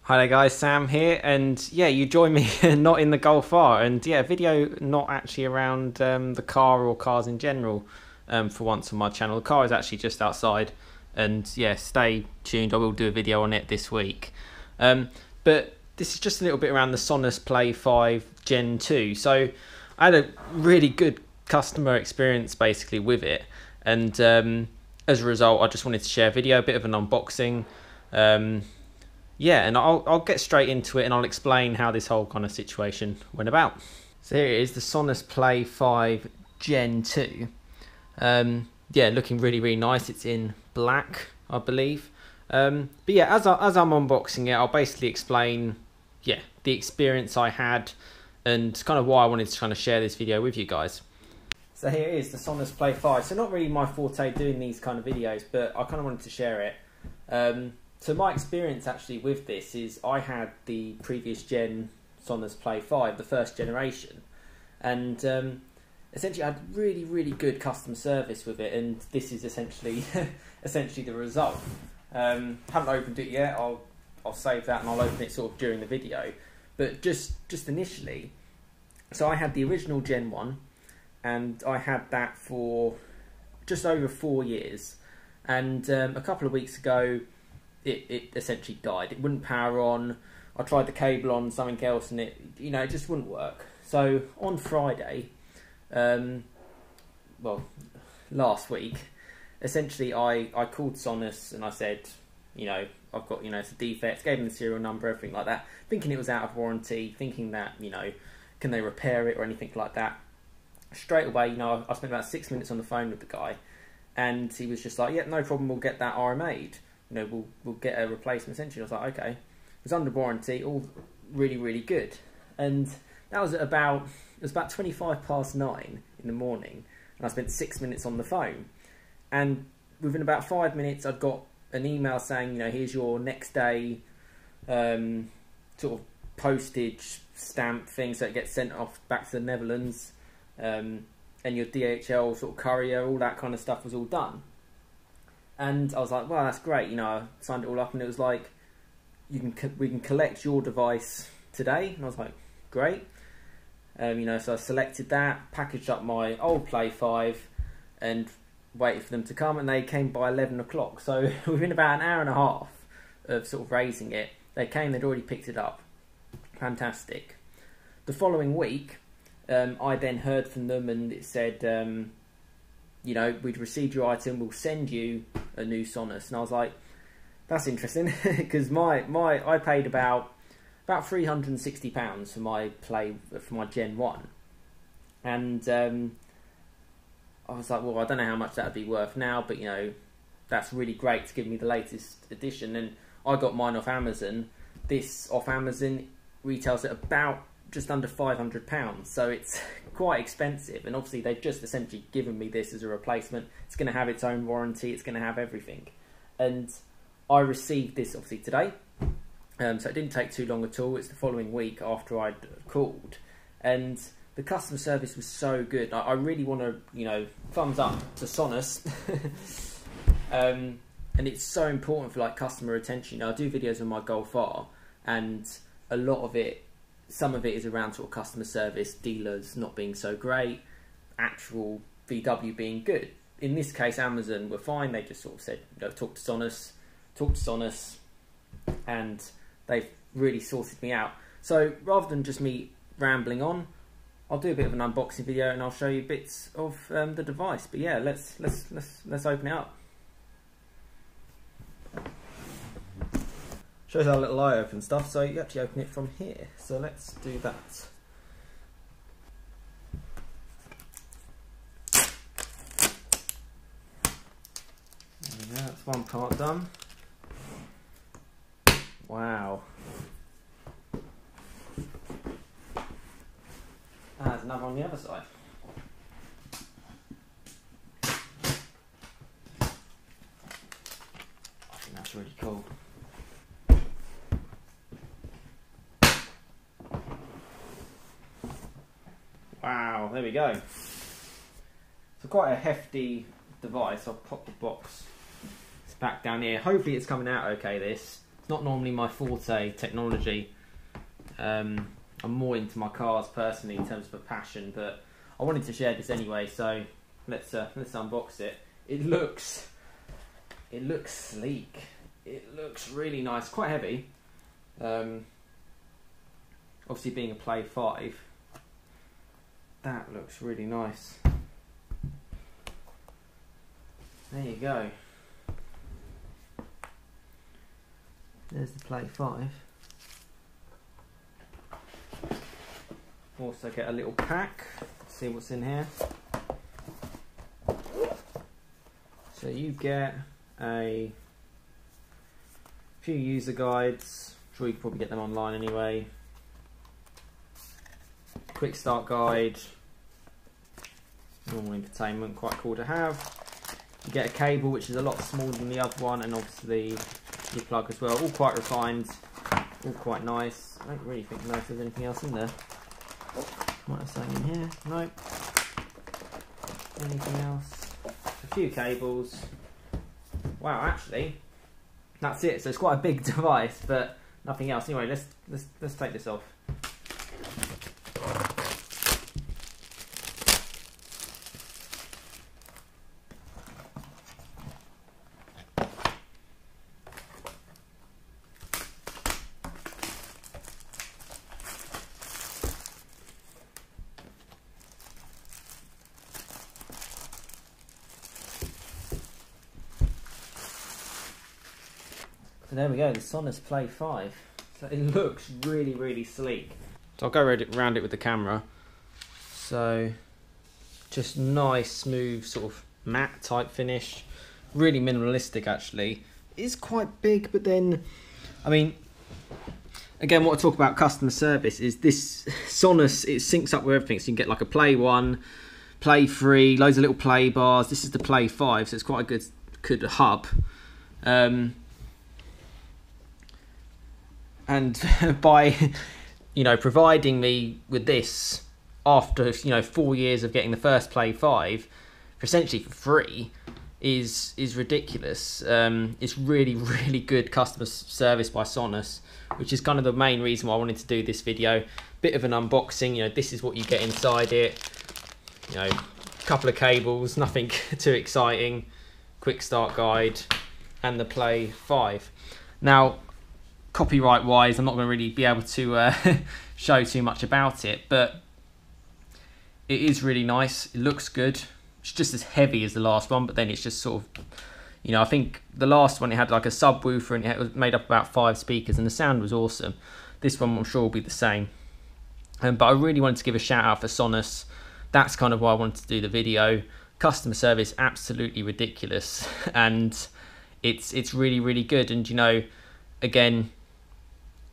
Hi there guys, Sam here, and yeah, you join me not in the Golf R, and yeah, video not actually around the car or cars in general for once on my channel. The car is actually just outside, and yeah, stay tuned, I will do a video on it this week. But this is just a little bit around the Sonos Play 5 Gen 2. So I had a really good customer experience basically with it, and as a result I just wanted to share a video, a bit of an unboxing. Yeah, and I'll get straight into it and I'll explain how this whole kind of situation went about. So here it is, the Sonos Play 5 Gen 2. Yeah, looking really nice. It's in black, I believe. But yeah, as I'm unboxing it, I'll basically explain, yeah, the experience I had and kind of why I wanted to kind of share this video with you guys. So here it is, the Sonos Play 5. So not really my forte doing these kind of videos, but I kind of wanted to share it. So my experience actually with this is I had the previous gen Sonos Play 5, the first generation, and essentially I had really good customer service with it, and this is essentially the result. Haven't opened it yet. I'll save that and I'll open it sort of during the video. But just initially, so I had the original Gen 1, and I had that for just over 4 years, and a couple of weeks ago it essentially died. It wouldn't power on. I tried the cable on something else and it just wouldn't work. So on Friday, well, last week, essentially I called Sonos and I said, I've got, it's a defect, gave them the serial number, everything like that, thinking it was out of warranty, thinking that, can they repair it or anything like that. Straight away, I spent about 6 minutes on the phone with the guy, and he was just like, yeah, no problem, we'll get that RMA'd. We'll get a replacement essentially. I was like, okay. It was under warranty, all really good. And that was at about 9:25 in the morning, and I spent 6 minutes on the phone. And within about 5 minutes, I'd got an email saying, here's your next day sort of postage stamp thing, so it gets sent off back to the Netherlands, and your DHL sort of courier, all that kind of stuff was all done. And I was like, well, that's great. I signed it all up, and it was like, we can collect your device today. And I was like, great. So I selected that, packaged up my old Play 5, and waited for them to come. And they came by 11 o'clock. So within about an hour and a half of sort of raising it, they came. They'd already picked it up. Fantastic. The following week, I then heard from them, and it said, we'd received your item, we'll send you a new Sonos. And I was like, that's interesting, because I paid about £360 for my Gen 1. And I was like, well, I don't know how much that would be worth now, but that's really great to give me the latest edition. And I got mine off Amazon. This off Amazon retails at about just under £500, so it's quite expensive. And obviously they've just essentially given me this as a replacement. It's going to have its own warranty, it's going to have everything. And I received this obviously today, so it didn't take too long at all. It's the following week after I'd called, and the customer service was so good. I really want to, thumbs up to Sonos. And it's so important for customer retention. I do videos on my Golf R, and a lot of it, some of it is around sort of customer service, dealers not being so great, actual VW being good. In this case, Amazon were fine. They just sort of said, talk to Sonos, and they've really sorted me out. So rather than just me rambling on, I'll do a bit of an unboxing video and I'll show you bits of the device. But yeah, let's open it up. Shows our little eye open stuff, so you actually open it from here. So let's do that. There we go, that's one part done. Wow. There's another on the other side. I think that's really cool. Wow, there we go. So quite a hefty device. I'll pop the box back down here. Hopefully it's coming out okay, this. not normally my forte, technology. I'm more into my cars personally in terms of a passion, but I wanted to share this anyway. So let's unbox it. It looks sleek. It looks really nice. Quite heavy. Obviously, being a Play 5, that looks really nice. There you go. There's the Play 5. Also get a little pack. Let's see what's in here. So you get a few user guides. I'm sure you can probably get them online anyway. Quick start guide. Normal entertainment, quite cool to have. You get a cable which is a lot smaller than the other one, and obviously your plug as well. All quite refined, all quite nice. I don't really think there's anything else in there. Might have something in here. Nope. Anything else? A few cables. Wow, actually, that's it. So it's quite a big device, but nothing else. Anyway, let's take this off. So there we go, the Sonos Play 5. So it looks really, really sleek. So I'll go around it with the camera. So just nice, smooth, sort of matte type finish. Really minimalistic actually. It is quite big, but then, I mean, again, what I talk about customer service is this Sonos, it syncs up with everything. So you can get like a Play 1, Play 3, loads of little play bars. This is the Play 5, so it's quite a good hub. And by, providing me with this after, 4 years of getting the first Play 5, essentially for free, is ridiculous. It's really, really good customer service by Sonos, which is kind of the main reason why I wanted to do this video. Bit of an unboxing, this is what you get inside it. A couple of cables, nothing too exciting. Quick start guide, and the Play 5. Now, copyright wise, I'm not going to really be able to show too much about it, but it is really nice. It looks good. It's just as heavy as the last one, but then it's just sort of, I think the last one, it had like a subwoofer and it was made up about 5 speakers and the sound was awesome. This one I'm sure will be the same. But I really wanted to give a shout out for Sonos. That's kind of why I wanted to do the video. Customer service, absolutely ridiculous. And it's really, really good. And again,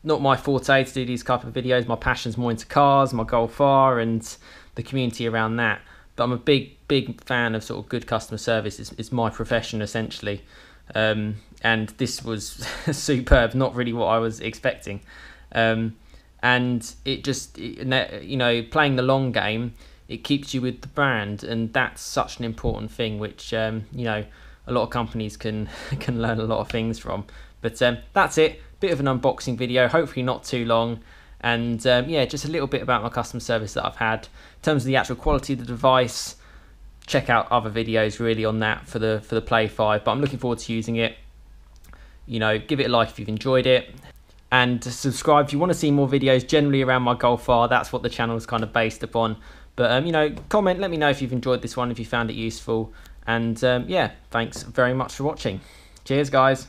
not my forte to do these type of videos. My passion's more into cars, my Golf R, and the community around that. But I'm a big fan of sort of good customer service. It's my profession essentially, and this was superb. Not really what I was expecting, and it just playing the long game. It keeps you with the brand, and that's such an important thing, which a lot of companies can learn a lot of things from. But that's it. Bit of an unboxing video, hopefully not too long, and yeah, just a little bit about my customer service that I've had. In terms of the actual quality of the device, check out other videos really on that for the Play 5, but I'm looking forward to using it. Give it a like if you've enjoyed it, and subscribe if you want to see more videos generally around my Golf R. That's what the channel is kind of based upon. But comment, let me know if you've enjoyed this one, if you found it useful, and yeah, thanks very much for watching. Cheers guys.